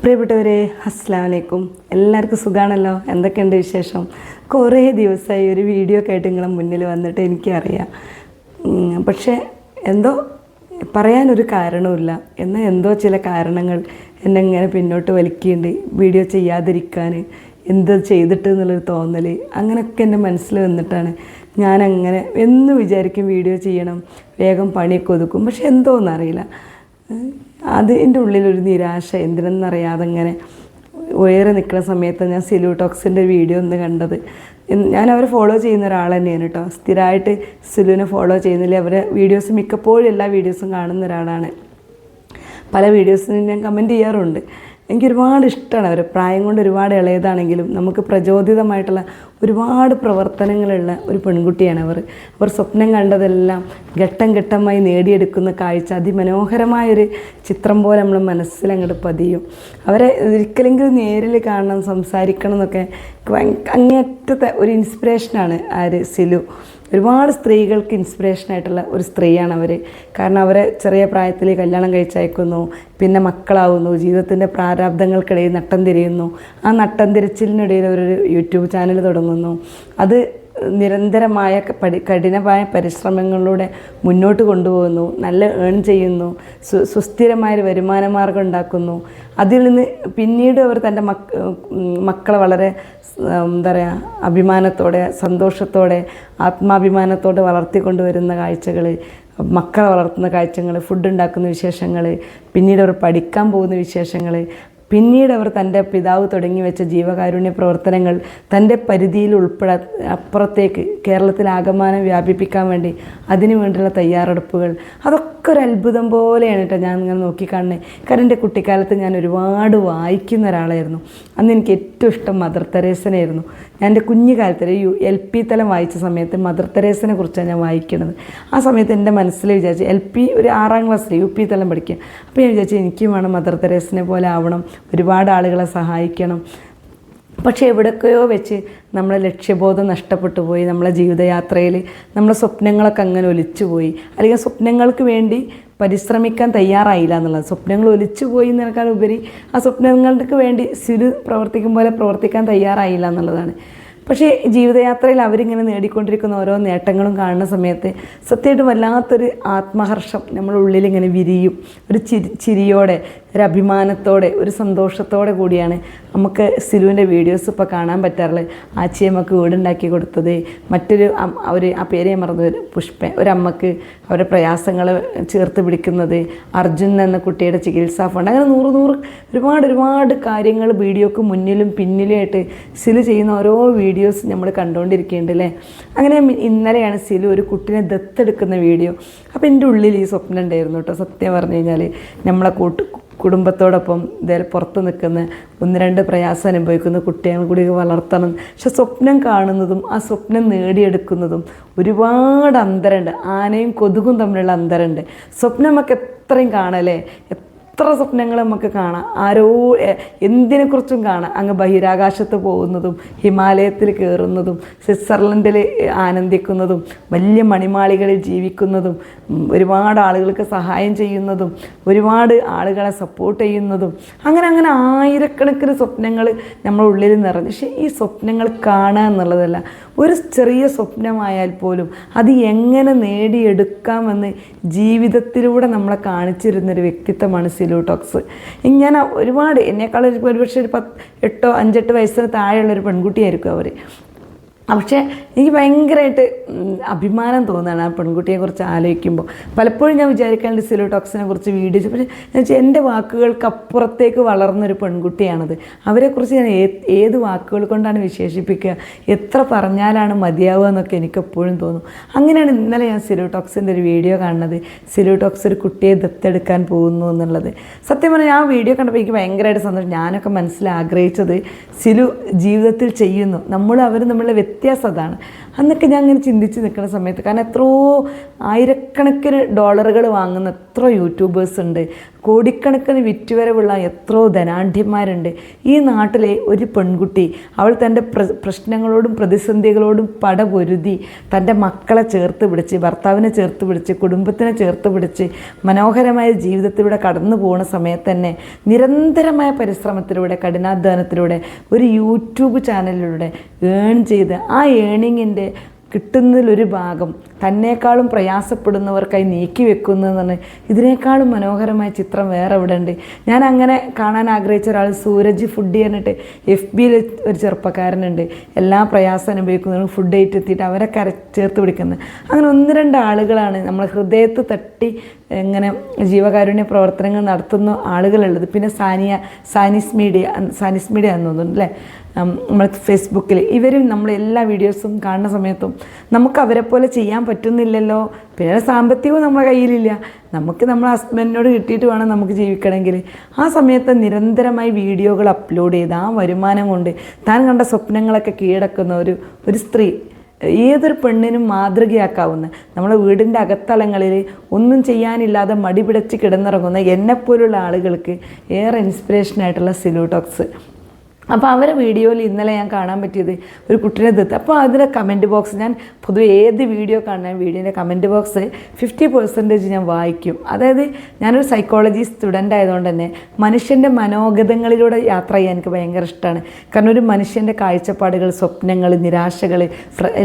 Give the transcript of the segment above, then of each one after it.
പ്രിയപ്പെട്ടവരെ, അസ്സലാമു അലൈക്കും. എല്ലാവർക്കും സുഖമാണല്ലോ? എന്തൊക്കെയുണ്ട് വിശേഷം? കുറേ ദിവസമായി ഒരു വീഡിയോ ഒക്കെ ആയിട്ട് നിങ്ങളെ മുന്നിൽ വന്നിട്ട് എനിക്കറിയാം. പക്ഷേ എന്തോ പറയാനൊരു കാരണവുമില്ല. എന്നാൽ എന്തോ ചില കാരണങ്ങൾ എന്നെ ഇങ്ങനെ പിന്നോട്ട് വലിക്കുന്നുണ്ട്, വീഡിയോ ചെയ്യാതിരിക്കാൻ. എന്ത് ചെയ്തിട്ട് എന്നുള്ളൊരു തോന്നൽ അങ്ങനെയൊക്കെ എൻ്റെ മനസ്സിൽ വന്നിട്ടാണ് ഞാനങ്ങനെ എന്ന് വിചാരിക്കും വീഡിയോ ചെയ്യണം, വേഗം പണിയൊക്കെ ഒതുക്കും. പക്ഷെ എന്തോന്നറിയില്ല, അത് എൻ്റെ ഉള്ളിലൊരു നിരാശ എന്തിനെന്നറിയാതെ ഇങ്ങനെ ഉയരെ നിൽക്കുന്ന സമയത്ത് ഞാൻ സിലു ടോക്സിൻ്റെ വീഡിയോ ഒന്ന് കണ്ടത്. ഞാൻ അവരെ ഫോളോ ചെയ്യുന്ന ഒരാൾ തന്നെയാണ് കേട്ടോ. സ്ഥിരമായിട്ട് സിലുവിനെ ഫോളോ ചെയ്യുന്നില്ല. അവരെ വീഡിയോസ് മിക്കപ്പോഴും എല്ലാ വീഡിയോസും കാണുന്ന ഒരാളാണ്. പല വീഡിയോസിനും ഞാൻ കമൻറ്റ് ചെയ്യാറുണ്ട്. എനിക്കൊരുപാട് ഇഷ്ടമാണ് അവർ. പ്രായം കൊണ്ട് ഒരുപാട് ഇളയതാണെങ്കിലും നമുക്ക് പ്രചോദിതമായിട്ടുള്ള ഒരുപാട് പ്രവർത്തനങ്ങളുള്ള ഒരു പെൺകുട്ടിയാണ് അവർ സ്വപ്നം കണ്ടതെല്ലാം ഘട്ടം ഘട്ടമായി നേടിയെടുക്കുന്ന കാഴ്ച അതിമനോഹരമായൊരു ചിത്രം പോലെ നമ്മൾ മനസ്സിലങ്ങോട്ട് പതിയും. അവരെ ഒരിക്കലെങ്കിലും നേരിൽ കാണണം, സംസാരിക്കണം എന്നൊക്കെ അങ്ങേയറ്റത്തെ ഒരു ഇൻസ്പിറേഷനാണ് സിലു. ഒരുപാട് സ്ത്രീകൾക്ക് ഇൻസ്പിറേഷനായിട്ടുള്ള ഒരു സ്ത്രീയാണ് അവർ. കാരണം അവരെ ചെറിയ പ്രായത്തിൽ കല്യാണം കഴിച്ചയക്കുന്നു, പിന്നെ മക്കളാവുന്നു, ജീവിതത്തിൻ്റെ പ്രാരാബ്ദങ്ങൾക്കിടയിൽ നട്ടം തിരിയുന്നു. ആ നട്ടം തിരിച്ചിലിനിടയിൽ അവരൊരു യൂട്യൂബ് ചാനൽ തുടങ്ങുന്നു. അത് നിരന്തരമായ കഠിനമായ പരിശ്രമങ്ങളിലൂടെ മുന്നോട്ട് കൊണ്ടുപോകുന്നു, നല്ല ഏൺ ചെയ്യുന്നു, സുസ്ഥിരമായൊരു വരുമാന മാർഗം ഉണ്ടാക്കുന്നു. അതിൽ നിന്ന് പിന്നീട് അവർ തൻ്റെ മക്കളെ വളരെ എന്താ പറയുക അഭിമാനത്തോടെ, സന്തോഷത്തോടെ, ആത്മാഭിമാനത്തോടെ വളർത്തിക്കൊണ്ടുവരുന്ന കാഴ്ചകൾ, മക്കളെ വളർത്തുന്ന കാഴ്ചകൾ, ഫുഡ് ഉണ്ടാക്കുന്ന വിശേഷങ്ങൾ, പിന്നീട് അവർ പഠിക്കാൻ പോകുന്ന വിശേഷങ്ങൾ, പിന്നീട് അവർ തൻ്റെ പിതാവ് തുടങ്ങി വെച്ച ജീവകാരുണ്യ പ്രവർത്തനങ്ങൾ തൻ്റെ പരിധിയിൽ അപ്പുറത്തേക്ക് കേരളത്തിലാകമാനം വ്യാപിപ്പിക്കാൻ വേണ്ടി അതിനു വേണ്ടിയുള്ള തയ്യാറെടുപ്പുകൾ, അതൊക്കെ ഒരു അത്ഭുതം പോലെയാണ് കേട്ടോ ഞാൻ ഇങ്ങനെ നോക്കിക്കാണുന്നത്. കാരണം എൻ്റെ കുട്ടിക്കാലത്ത് ഞാൻ ഒരുപാട് വായിക്കുന്ന ഒരാളായിരുന്നു. അന്ന് എനിക്ക് ഏറ്റവും ഇഷ്ടം മദർ തെരേസനായിരുന്നു. ഞാൻ എൻ്റെ കുഞ്ഞുകാലത്ത് LP തലം വായിച്ച സമയത്ത് മദർ തെരേസനെ കുറിച്ചാണ് ഞാൻ വായിക്കുന്നത്. ആ സമയത്ത് എൻ്റെ മനസ്സിൽ വിചാരിച്ചു, LP ഒരു 6ാം ക്ലാസ്സിൽ UP തലം പഠിക്കുക. അപ്പോൾ ഞാൻ വിചാരിച്ചു എനിക്കും വേണം മദർ തെരേസനെ പോലെ ആവണം, ഒരുപാട് ആളുകളെ സഹായിക്കണം. പക്ഷേ എവിടെയൊക്കെയോ വെച്ച് നമ്മളെ ലക്ഷ്യബോധം നഷ്ടപ്പെട്ടു പോയി. നമ്മളെ ജീവിതയാത്രയിൽ നമ്മളെ സ്വപ്നങ്ങളൊക്കെ അങ്ങനെ ഒലിച്ചു പോയി, അല്ലെങ്കിൽ സ്വപ്നങ്ങൾക്ക് വേണ്ടി പരിശ്രമിക്കാൻ തയ്യാറായില്ല എന്നുള്ളത്. സ്വപ്നങ്ങൾ ഒലിച്ചു പോയി എന്നതിനേക്കാൾ ഉപരി ആ സ്വപ്നങ്ങൾക്ക് വേണ്ടി സിലു പ്രവർത്തിക്കും പോലെ പ്രവർത്തിക്കാൻ തയ്യാറായില്ല എന്നുള്ളതാണ്. പക്ഷേ ജീവിതയാത്രയിൽ അവരിങ്ങനെ നേടിക്കൊണ്ടിരിക്കുന്ന ഓരോ നേട്ടങ്ങളും കാണുന്ന സമയത്ത് സത്യമായിട്ട് വല്ലാത്തൊരു ആത്മഹർഷം നമ്മുടെ ഉള്ളിലിങ്ങനെ വിരിയും. ഒരു ചിരിയോടെ, ഒരു അഭിമാനത്തോടെ, ഒരു സന്തോഷത്തോടെ കൂടിയാണ് നമുക്ക് സിലുവിൻ്റെ വീഡിയോസ് ഇപ്പോൾ കാണാൻ പറ്റാറുള്ളത്. ആച്ചിയമ്മക്ക് വീടുണ്ടാക്കി കൊടുത്തത്, ആ പേര് ഞാൻ മറന്നു, ഒരമ്മക്ക് അവരുടെ പ്രയാസങ്ങൾ ചേർത്ത് പിടിക്കുന്നത്, അർജുൻ എന്ന കുട്ടിയുടെ ചികിത്സാ ഫണ്ട്, അങ്ങനെ ഒരുപാട് കാര്യങ്ങൾ വീഡിയോക്ക് മുന്നിലും പിന്നിലുമായിട്ട് സിലു ചെയ്യുന്ന ഓരോ വീഡിയോസ് നമ്മൾ കണ്ടുകൊണ്ടിരിക്കുന്നുണ്ട് അല്ലേ. അങ്ങനെ ഇന്നലെയാണ് സിലു ഒരു കുട്ടീനെ ദത്തെടുക്കുന്ന വീഡിയോ. അപ്പോൾ എൻ്റെ ഉള്ളിൽ ഈ സ്വപ്നം ഉണ്ടായിരുന്നു കേട്ടോ. സത്യം പറഞ്ഞു കഴിഞ്ഞാൽ നമ്മളെ കുടുംബത്തോടൊപ്പം ഇതേ പുറത്ത് നിൽക്കുന്ന 1-2 പ്രയാസം അനുഭവിക്കുന്ന കുട്ടികളെ കൂടി വളർത്തണം. പക്ഷെ സ്വപ്നം കാണുന്നതും ആ സ്വപ്നം നേടിയെടുക്കുന്നതും ഒരുപാട് അന്തരമുണ്ട്. ആനയും കൊതുകും തമ്മിലുള്ള അന്തരമുണ്ട്. സ്വപ്നം നമുക്ക് എത്രയും കാണല്ലേ, എത്ര സ്വപ്നങ്ങൾ നമുക്ക് കാണാം, എന്തിനെക്കുറിച്ചും കാണാം. അങ്ങ് ബഹിരാകാശത്ത് പോകുന്നതും, ഹിമാലയത്തിൽ കയറുന്നതും, സ്വിറ്റ്സർലൻഡിൽ ആനന്ദിക്കുന്നതും, വലിയ മണിമാളികളിൽ ജീവിക്കുന്നതും, ഒരുപാട് ആളുകൾക്ക് സഹായം ചെയ്യുന്നതും, ഒരുപാട് ആളുകളെ സപ്പോർട്ട് ചെയ്യുന്നതും, അങ്ങനെ ആയിരക്കണക്കിന് സ്വപ്നങ്ങൾ നമ്മുടെ ഉള്ളിൽ നിറഞ്ഞു. പക്ഷേ ഈ സ്വപ്നങ്ങൾ കാണുക എന്നുള്ളതല്ല, ഒരു ചെറിയ സ്വപ്നമായാൽ പോലും അത് എങ്ങനെ നേടിയെടുക്കാമെന്ന് ജീവിതത്തിലൂടെ നമ്മളെ കാണിച്ചിരുന്നൊരു വ്യക്തിത്വമാണ് സിലു ടോക്സ്. ഞാൻ ഒരുപാട് എന്നെക്കാൾ ഒരുപക്ഷെ ഒരു 5-8 വയസ്സിന് താഴെയുള്ളൊരു പെൺകുട്ടിയായിരിക്കും അവർ. പക്ഷേ എനിക്ക് ഭയങ്കരമായിട്ട് അഭിമാനം തോന്നുകയാണ് ആ പെൺകുട്ടിയെക്കുറിച്ച് ആലോചിക്കുമ്പോൾ. പലപ്പോഴും ഞാൻ വിചാരിക്കാറുണ്ട് സിലു ടോക്സിനെ കുറിച്ച് വീഡിയോസ്. പക്ഷേ ഞാൻ എൻ്റെ വാക്കുകൾക്ക് അപ്പുറത്തേക്ക് വളർന്നൊരു പെൺകുട്ടിയാണത്. അവരെക്കുറിച്ച് ഞാൻ ഏത് വാക്കുകൾ കൊണ്ടാണ് വിശേഷിപ്പിക്കുക, എത്ര പറഞ്ഞാലാണ് മതിയാവുക എന്നൊക്കെ എനിക്കെപ്പോഴും തോന്നും. അങ്ങനെയാണ് ഇന്നലെ ഞാൻ സിലു ടോക്സിൻ്റെ ഒരു വീഡിയോ കാണുന്നത്. സിലു ടോക്സ് ഒരു കുട്ടിയെ ദത്തെടുക്കാൻ പോകുന്നു എന്നുള്ളത്. സത്യം പറഞ്ഞാൽ ആ വീഡിയോ കണ്ടപ്പോൾ എനിക്ക് ഭയങ്കരമായിട്ട് സന്തോഷം. ഞാനൊക്കെ മനസ്സിൽ ആഗ്രഹിച്ചത് സിലു ജീവിതത്തിൽ ചെയ്യുന്നു, അവർ തമ്മിലുള്ള വ്യത്യാസം അതാണ്. അന്നൊക്കെ ഞാൻ ഇങ്ങനെ ചിന്തിച്ച് നിൽക്കുന്ന സമയത്ത്, കാരണം എത്രയോ ആയിരക്കണക്കിന് ഡോളറുകൾ വാങ്ങുന്ന എത്രയോ യൂട്യൂബേഴ്സ് ഉണ്ട്, കോടിക്കണക്കിന് വിറ്റുവരവുള്ള എത്രയോ ധനാഢ്യന്മാരുണ്ട്. ഈ നാട്ടിലെ ഒരു പെൺകുട്ടി അവൾ തൻ്റെ പ്രശ്നങ്ങളോടും പ്രതിസന്ധികളോടും പടപൊരുതി തൻ്റെ മക്കളെ ചേർത്ത് പിടിച്ച്, ഭർത്താവിനെ ചേർത്ത് പിടിച്ച്, കുടുംബത്തിനെ ചേർത്ത് പിടിച്ച് മനോഹരമായ ജീവിതത്തിലൂടെ കടന്നു പോകുന്ന സമയത്ത് തന്നെ നിരന്തരമായ പരിശ്രമത്തിലൂടെ, കഠിനാധ്വാനത്തിലൂടെ, ഒരു യൂട്യൂബ് ചാനലിലൂടെ ഏൺ ചെയ്ത് ആ ഏണിങ്ങിൻ്റെ കിട്ടുന്നതിലൊരു ഭാഗം തന്നേക്കാളും പ്രയാസപ്പെടുന്നവർക്കായി നീക്കി വെക്കുന്നതെന്ന് ഇതിനേക്കാളും മനോഹരമായ ചിത്രം വേറെ എവിടെ ഉണ്ട്? ഞാൻ അങ്ങനെ കാണാൻ ആഗ്രഹിച്ച ഒരാൾ സൂരജ് ഫുഡ് എന്നിട്ട് FBയിൽ ഒരു ചെറുപ്പക്കാരനുണ്ട്. എല്ലാ പ്രയാസം അനുഭവിക്കുന്നവരും ഫുഡ് ആയിട്ട് എത്തിയിട്ട് അവരെ ചേർത്ത് പിടിക്കുന്നത്. അങ്ങനെ 1-2 ആളുകളാണ് നമ്മൾ ഹൃദയത്ത് തട്ടി ഇങ്ങനെ ജീവകാരുണ്യ പ്രവർത്തനങ്ങൾ നടത്തുന്ന ആളുകളുള്ളത്. പിന്നെ സാനിസ് മീഡിയ എന്ന് തോന്നുന്നു അല്ലേ, നമ്മൾ ഫേസ്ബുക്കിൽ ഇവരും നമ്മൾ എല്ലാ വീഡിയോസും കാണുന്ന സമയത്തും നമുക്ക് അവരെ പോലെ ചെയ്യാൻ പറ്റുന്നില്ലല്ലോ. പിന്നെ സാമ്പത്തികവും നമ്മുടെ കയ്യിലില്ല, നമുക്ക് നമ്മളെ ഹസ്ബൻഡിനോട് കിട്ടിയിട്ട് വേണം നമുക്ക് ജീവിക്കണമെങ്കിൽ. ആ സമയത്ത് നിരന്തരമായി വീഡിയോകൾ അപ്ലോഡ് ചെയ്ത് ആ വരുമാനം കൊണ്ട് താൻ കണ്ട സ്വപ്നങ്ങളൊക്കെ കീഴടക്കുന്ന ഒരു സ്ത്രീ, ഏതൊരു പെണ്ണിനും മാതൃകയാക്കാവുന്ന, നമ്മുടെ വീടിൻ്റെ അകത്തളങ്ങളിൽ ഒന്നും ചെയ്യാനില്ലാതെ മടിപിടച്ച് കിടന്നിറങ്ങുന്ന എന്നെപ്പോലുള്ള ആളുകൾക്ക് ഏറെ ഇൻസ്പിറേഷനായിട്ടുള്ള സിലു ടോക്സ്. അപ്പോൾ അവരെ വീഡിയോയിൽ ഇന്നലെ ഞാൻ കാണാൻ പറ്റിയത് ഒരു കുട്ടീനെ ദത്ത്. അപ്പോൾ അതിൻ്റെ കമൻറ്റ് ബോക്സ്, ഞാൻ പൊതുവെ ഏത് വീഡിയോ കാണാൻ വീഡിയോൻ്റെ കമൻറ്റ് ബോക്സ് 50% ഞാൻ വായിക്കും. അതായത് ഞാനൊരു സൈക്കോളജി സ്റ്റുഡൻ്റ് ആയതുകൊണ്ട് തന്നെ മനുഷ്യൻ്റെ മനോഗതങ്ങളിലൂടെ യാത്ര ചെയ്യാൻ എനിക്ക് ഭയങ്കര ഇഷ്ടമാണ്. കാരണം ഒരു മനുഷ്യൻ്റെ കാഴ്ചപ്പാടുകൾ, സ്വപ്നങ്ങൾ, നിരാശകൾ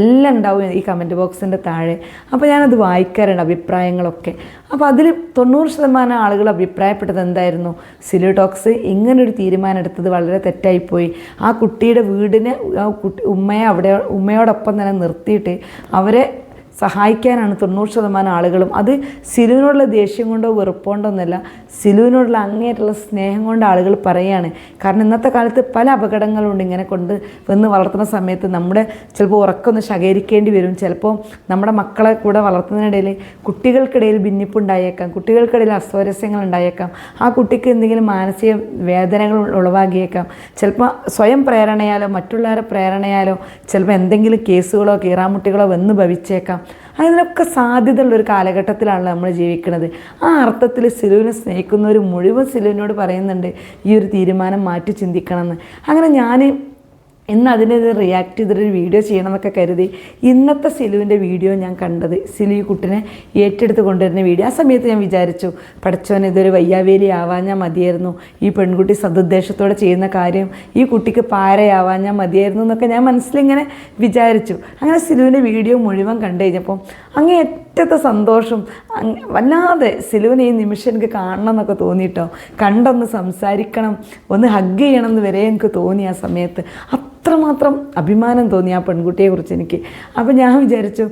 എല്ലാം ഉണ്ടാവും ഈ കമൻറ്റ് ബോക്സിൻ്റെ താഴെ. അപ്പോൾ ഞാനത് വായിക്കാറുണ്ട്, അഭിപ്രായങ്ങളൊക്കെ. അപ്പോൾ അതിൽ 90% ആളുകൾ അഭിപ്രായപ്പെട്ടത് എന്തായിരുന്നു? സിലു ടോക്സ് ഇങ്ങനൊരു തീരുമാനം എടുത്തത് വളരെ തെറ്റായിപ്പോയി. ആ കുട്ടിയുടെ വീടിനെ ഉമ്മയോടൊപ്പം തന്നെ നിർത്തിയിട്ട് അവരെ സഹായിക്കാനാണ് 90% ആളുകളും. അത് സിലുവിനോടുള്ള ദേഷ്യം കൊണ്ടോ വെറുപ്പോണ്ടോ ഒന്നുമല്ല, സിലുവിനോടുള്ള അങ്ങേയറ്റുള്ള സ്നേഹം കൊണ്ട് ആളുകൾ പറയുകയാണ്. കാരണം ഇന്നത്തെ കാലത്ത് പല അപകടങ്ങളുണ്ട്. ഇങ്ങനെ കൊണ്ട് വന്ന് വളർത്തുന്ന സമയത്ത് നമ്മുടെ ചിലപ്പോൾ ഉറക്കമൊന്ന് ശേഖരിക്കേണ്ടി വരും. ചിലപ്പോൾ നമ്മുടെ മക്കളെ കൂടെ വളർത്തുന്നതിനിടയിൽ കുട്ടികൾക്കിടയിൽ ഭിന്നിപ്പുണ്ടായേക്കാം, കുട്ടികൾക്കിടയിൽ അസ്വാരസ്യങ്ങൾ ഉണ്ടായേക്കാം, ആ കുട്ടിക്ക് എന്തെങ്കിലും മാനസിക വേദനകൾ ഉളവാക്കിയേക്കാം. ചിലപ്പോൾ സ്വയം പ്രേരണയാലോ മറ്റുള്ളവരെ പ്രേരണയാലോ ചിലപ്പോൾ എന്തെങ്കിലും കേസുകളോ കീറാമുട്ടികളോ വന്ന് ഭവിച്ചേക്കാം. അതിനൊക്കെ സാധ്യതയുള്ളൊരു കാലഘട്ടത്തിലാണ് നമ്മൾ ജീവിക്കുന്നത്. ആ അർത്ഥത്തിൽ സിലുവിനെ സ്നേഹിക്കുന്നവർ മുഴുവൻ സിലുവിനോട് പറയുന്നുണ്ട് ഈ ഒരു തീരുമാനം മാറ്റി ചിന്തിക്കണമെന്ന്. അങ്ങനെ ഞാൻ ഇന്ന് അതിനെതിരെ റിയാക്ട് ചെയ്തിട്ടൊരു വീഡിയോ ചെയ്യണമെന്നൊക്കെ കരുതി ഇന്നത്തെ സിലുവിൻ്റെ വീഡിയോ ഞാൻ കണ്ടത്. സിലു ഈ കുട്ടിനെ ഏറ്റെടുത്ത് കൊണ്ടുവരുന്ന വീഡിയോ. ആ സമയത്ത് ഞാൻ വിചാരിച്ചു, പഠിച്ചവൻ ഇതൊരു വയ്യാവേലി ആവാഞ്ഞാൽ മതിയായിരുന്നു, ഈ പെൺകുട്ടി സദുദ്ദേശത്തോടെ ചെയ്യുന്ന കാര്യം ഈ കുട്ടിക്ക് പാരയാവാഞ്ഞാൽ മതിയായിരുന്നു എന്നൊക്കെ ഞാൻ മനസ്സിലിങ്ങനെ വിചാരിച്ചു. അങ്ങനെ സിലുവിൻ്റെ വീഡിയോ മുഴുവൻ കണ്ടു കഴിഞ്ഞപ്പോൾ അങ്ങേയറ്റത്തെ സന്തോഷം, വല്ലാതെ സിലുവിനെ ഈ നിമിഷം എനിക്ക് കാണണം എന്നൊക്കെ തോന്നിയിട്ടോ. കണ്ടൊന്ന് സംസാരിക്കണം, ഒന്ന് ഹഗ് ചെയ്യണം എന്ന് വരെ എനിക്ക് തോന്നി ആ സമയത്ത്. അത്രമാത്രം അഭിമാനം തോന്നി ആ പെൺകുട്ടിയെക്കുറിച്ച് എനിക്ക്. അപ്പോൾ ഞാൻ വിചാരിച്ചു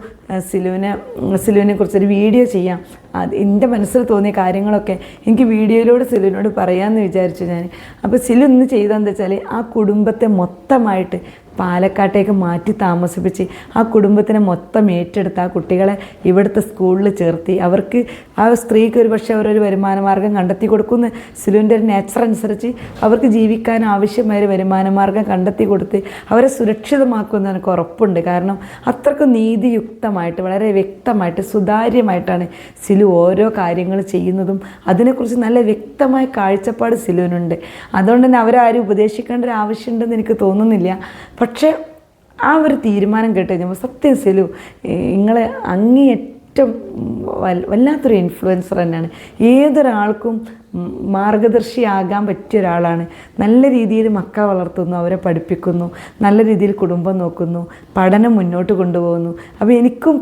സിലുവിനെ കുറിച്ചൊരു വീഡിയോ ചെയ്യാം. അത് എൻ്റെ മനസ്സിൽ തോന്നിയ കാര്യങ്ങളൊക്കെ എനിക്ക് വീഡിയോയിലൂടെ സിലുവിനോട് പറയാമെന്ന് വിചാരിച്ചു ഞാൻ. അപ്പോൾ സിലു ഇന്ന് ചെയ്തതെന്ന് വെച്ചാൽ ആ കുടുംബത്തെ മൊത്തമായിട്ട് പാലക്കാട്ടേക്ക് മാറ്റി താമസിപ്പിച്ച് ആ കുടുംബത്തിനെ മൊത്തം ഏറ്റെടുത്ത് ആ കുട്ടികളെ ഇവിടുത്തെ സ്കൂളിൽ ചേർത്തി അവർക്ക് ആ സ്ത്രീക്ക് ഒരു പക്ഷേ അവരൊരു വരുമാന മാർഗ്ഗം കണ്ടെത്തി കൊടുക്കുന്ന സിലുവിൻ്റെ ഒരു നേച്ചർ അനുസരിച്ച് അവർക്ക് ജീവിക്കാൻ ആവശ്യമായ ഒരു വരുമാന മാർഗ്ഗം കണ്ടെത്തി കൊടുത്ത് അവരെ സുരക്ഷിതമാക്കുമെന്ന് എനിക്ക് ഉറപ്പുണ്ട്. കാരണം അത്രയ്ക്ക് നീതിയുക്തമായിട്ട് വളരെ വ്യക്തമായിട്ട് സുതാര്യമായിട്ടാണ് സിലു ഓരോ കാര്യങ്ങൾ ചെയ്യുന്നതും. അതിനെക്കുറിച്ച് നല്ല വ്യക്തമായ കാഴ്ചപ്പാട് സിലുവിനുണ്ട്. അതുകൊണ്ട് തന്നെ അവരാരും ഉപദേശിക്കേണ്ട ഒരു ആവശ്യമുണ്ടെന്ന് എനിക്ക് തോന്നുന്നില്ല. പക്ഷേ ആ ഒരു തീരുമാനം കേട്ട് കഴിഞ്ഞപ്പോൾ സത്യം സിലു നിങ്ങൾ അങ്ങേയറ്റം വല്ലാത്തൊരു ഇൻഫ്ലുവൻസർ തന്നെയാണ്. ഏതൊരാൾക്കും മാർഗദർശിയാകാൻ പറ്റിയ ഒരാളാണ്. നല്ല രീതിയിൽ മക്കളെ വളർത്തുന്നു, അവരെ പഠിപ്പിക്കുന്നു, നല്ല രീതിയിൽ കുടുംബം നോക്കുന്നു, പഠനം മുന്നോട്ട് കൊണ്ടുപോകുന്നു. അപ്പോൾ എനിക്കും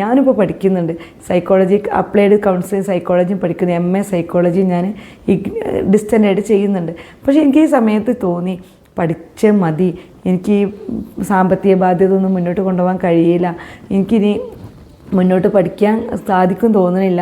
ഞാനിപ്പോൾ പഠിക്കുന്നുണ്ട് സൈക്കോളജി, അപ്ലൈഡ് കൗൺസിലിംഗ് സൈക്കോളജിയും പഠിക്കുന്നു, MA സൈക്കോളജിയും ഞാൻ ഡിസ്റ്റൻ്റായിട്ട് ചെയ്യുന്നുണ്ട്. പക്ഷേ എനിക്ക് ഈ സമയത്ത് തോന്നി പഠിച്ചേ മതി, എനിക്ക് ഈ സാമ്പത്തിക ബാധ്യത ഒന്നും മുന്നോട്ട് കൊണ്ടുപോകാൻ കഴിയില്ല, എനിക്കിനി മുന്നോട്ട് പഠിക്കാൻ സാധിക്കും തോന്നുന്നില്ല.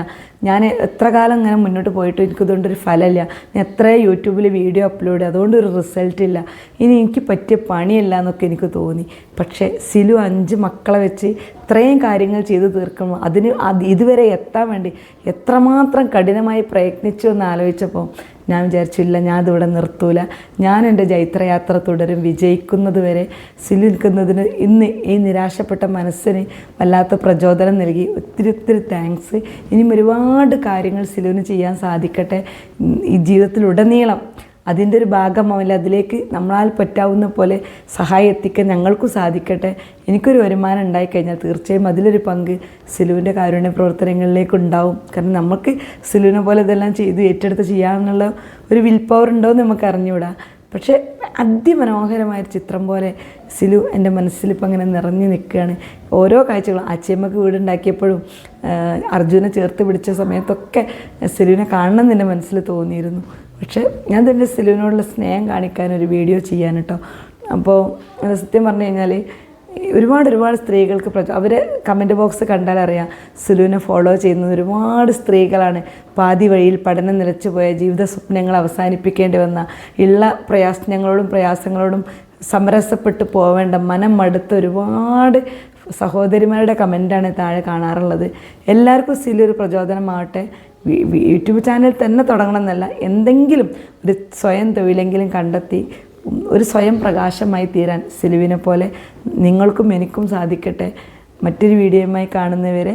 ഞാൻ എത്ര കാലം ഇങ്ങനെ മുന്നോട്ട് പോയിട്ട് എനിക്കിതുകൊണ്ടൊരു ഫലമില്ല. ഞാൻ എത്ര യൂട്യൂബിൽ വീഡിയോ അപ്ലോഡ് അതുകൊണ്ടൊരു റിസൾട്ട് ഇല്ല, ഇനി എനിക്ക് പറ്റിയ പണിയല്ല എന്നൊക്കെ എനിക്ക് തോന്നി. പക്ഷേ സിലു 5 മക്കളെ വെച്ച് ഇത്രയും കാര്യങ്ങൾ ചെയ്തു തീർക്കുമ്പോൾ ഇതുവരെ എത്താൻ വേണ്ടി എത്രമാത്രം കഠിനമായി പ്രയത്നിച്ചു എന്ന് ആലോചിച്ചപ്പോൾ ഞാൻ വിചാരിച്ചില്ല, ഞാൻ ഇതിവിടെ നിർത്തൂല, ഞാൻ എൻ്റെ ജൈത്രയാത്ര തുടരും, വിജയിക്കുന്നത് വരെ. സിലു നിൽക്കുന്നതിന് ഇന്ന് ഈ നിരാശപ്പെട്ട മനസ്സിന് വല്ലാത്ത പ്രചോദനം നൽകി. ഒത്തിരി താങ്ക്സ്. ഇനിയും ഒരുപാട് കാര്യങ്ങൾ സിലുവിന് ചെയ്യാൻ സാധിക്കട്ടെ ഈ ജീവിതത്തിലുടനീളം. അതിൻ്റെ ഒരു ഭാഗമാവില്ല, അതിലേക്ക് നമ്മളാൽ പറ്റാവുന്ന പോലെ സഹായം എത്തിക്കാൻ ഞങ്ങൾക്കും സാധിക്കട്ടെ. എനിക്കൊരു വരുമാനം ഉണ്ടായിക്കഴിഞ്ഞാൽ തീർച്ചയായും അതിലൊരു പങ്ക് സിലുവിൻ്റെ കാരുണ്യ പ്രവർത്തനങ്ങളിലേക്ക് ഉണ്ടാവും. കാരണം നമുക്ക് സിലുവിനെ പോലെ ഇതെല്ലാം ചെയ്ത് ഏറ്റെടുത്ത് ചെയ്യാനുള്ള ഒരു വിൽ പവർ ഉണ്ടോയെന്ന് നമുക്ക് അറിഞ്ഞുകൂടാ. പക്ഷേ അതിമനോഹരമായൊരു ചിത്രം പോലെ സിലു എൻ്റെ മനസ്സിലിപ്പോൾ അങ്ങനെ നിറഞ്ഞു നിൽക്കുകയാണ്. ഓരോ കാഴ്ചകളും അച്ഛമ്മക്ക് വീടുണ്ടാക്കിയപ്പോഴും അർജുനെ ചേർത്ത് പിടിച്ച സമയത്തൊക്കെ സിലുവിനെ കാണണം എന്ന് എൻ്റെ മനസ്സിൽ തോന്നിയിരുന്നു. പക്ഷേ ഞാൻ തന്നെ സിലുവിനോടുള്ള സ്നേഹം കാണിക്കാനൊരു വീഡിയോ ചെയ്യാൻ കേട്ടോ. അപ്പോൾ സത്യം പറഞ്ഞു കഴിഞ്ഞാൽ ഒരുപാട് സ്ത്രീകൾക്ക് അവർ കമൻറ്റ് ബോക്സ് കണ്ടാൽ അറിയാം, സിലുവിനെ ഫോളോ ചെയ്യുന്ന ഒരുപാട് സ്ത്രീകളാണ്. പാതി വഴിയിൽ പഠനം നിലച്ചു പോയ, ജീവിത സ്വപ്നങ്ങൾ അവസാനിപ്പിക്കേണ്ടി വന്ന, ഉള്ള പ്രയാസങ്ങളോടും സമരസപ്പെട്ട് പോവേണ്ട, മനം മടുത്ത ഒരുപാട് സഹോദരിമാരുടെ കമൻറ്റാണ് താഴെ കാണാറുള്ളത്. എല്ലാവർക്കും സിലു ഒരു പ്രചോദനമാവട്ടെ. യൂട്യൂബ് ചാനൽ തന്നെ തുടങ്ങണം എന്നല്ല, എന്തെങ്കിലും ഒരു സ്വയം തൊഴിലെങ്കിലും കണ്ടെത്തി ഒരു സ്വയം പ്രകാശമായി തീരാൻ സിലുവിനെ പോലെ നിങ്ങൾക്കും എനിക്കും സാധിക്കട്ടെ. മറ്റൊരു വീഡിയോയുമായി കാണുന്നവരെ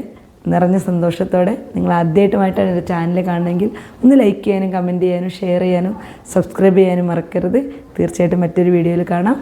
നിറഞ്ഞ സന്തോഷത്തോടെ. നിങ്ങൾ ആദ്യമായിട്ടാണ് എൻ്റെ ചാനൽ കാണുന്നതെങ്കിൽ ഒന്ന് ലൈക്ക് ചെയ്യാനും കമൻറ്റ് ചെയ്യാനും ഷെയർ ചെയ്യാനും സബ്സ്ക്രൈബ് ചെയ്യാനും മറക്കരുത്. തീർച്ചയായിട്ടും മറ്റൊരു വീഡിയോയിൽ കാണാം.